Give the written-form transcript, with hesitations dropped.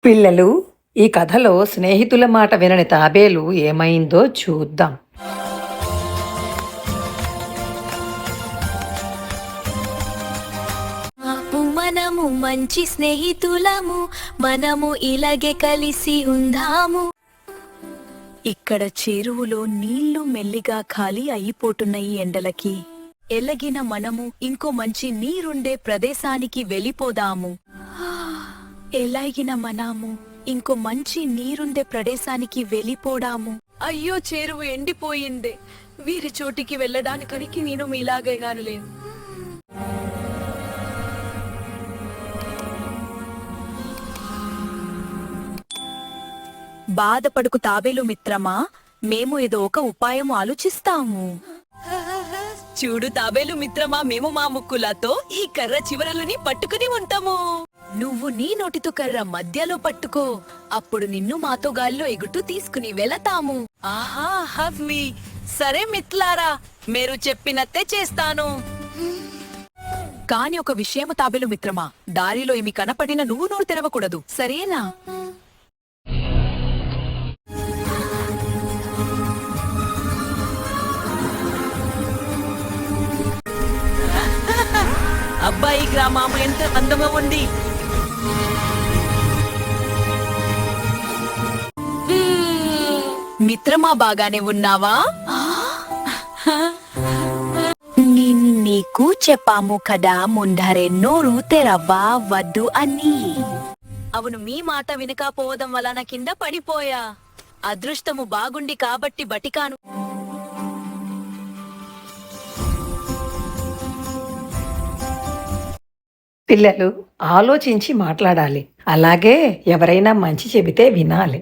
పిల్లలు, ఈ కథలో స్నేహితుల మాట వినని తాబేలు ఏమైందో చూద్దాం. మనము మంచి స్నేహితులము, మనము ఇలాగే కలిసి ఉందాము. ఇక్కడ చెరువులో నీళ్లు మెల్లిగా ఖాళీ అయిపోతున్నాయి. ఎండలకి ఎలగిన మనము ఇంకో మంచి నీరుండే ప్రదేశానికి వెళ్ళిపోదాము. ఎలాగిన మనము ఇంకో మంచి నీరుండే ప్రదేశానికి వెళ్ళిపోదాము. అయ్యో, చెరువు ఎండిపోయింది. వీరి చోటికి వెళ్ళడానికి నేను మీలాగే గానులేను. బాధపడుకు తాబేలు మిత్రమా, మేము ఏదో ఒక ఉపాయం ఆలోచిస్తాము. చూడు తాబేలు మిత్రమా, మేము మా ముక్కులతో ఈ కర్ర చివరలని పట్టుకుని ఉంటాము. నువ్వు నీ నోటితో కర్ర మధ్యలో పట్టుకో, అప్పుడు నిన్ను మాతో గాల్లో ఎగుటూ తీసుకుని వెళతాము. ఆహా, హవ్వి, సరే మిత్లారా, మీరు చెప్పినట్టే చేస్తాను. కాని ఒక విషయం తాబేలు మిత్రమా, దారిలో ఏమి కనపడినా నువ్వు నోరు తెరవకూడదు, సరేనా? అబ్బాయి, గ్రామం ఎంత అందంగా ఉంది. మిత్రమా, బాగానే ఉన్నావా? నీకు చెప్పాము కదా ముందరే నోరు తెరవ్వా వద్దు అని. అవును, మీ మాట వినకపోవడం వలన కింద పడిపోయా. అదృష్టము బాగుండి కాబట్టి బటికాను. పిల్లలు, ఆలోచించి మాట్లాడాలి. అలాగే ఎవరైనా మంచి చెబితే వినాలి.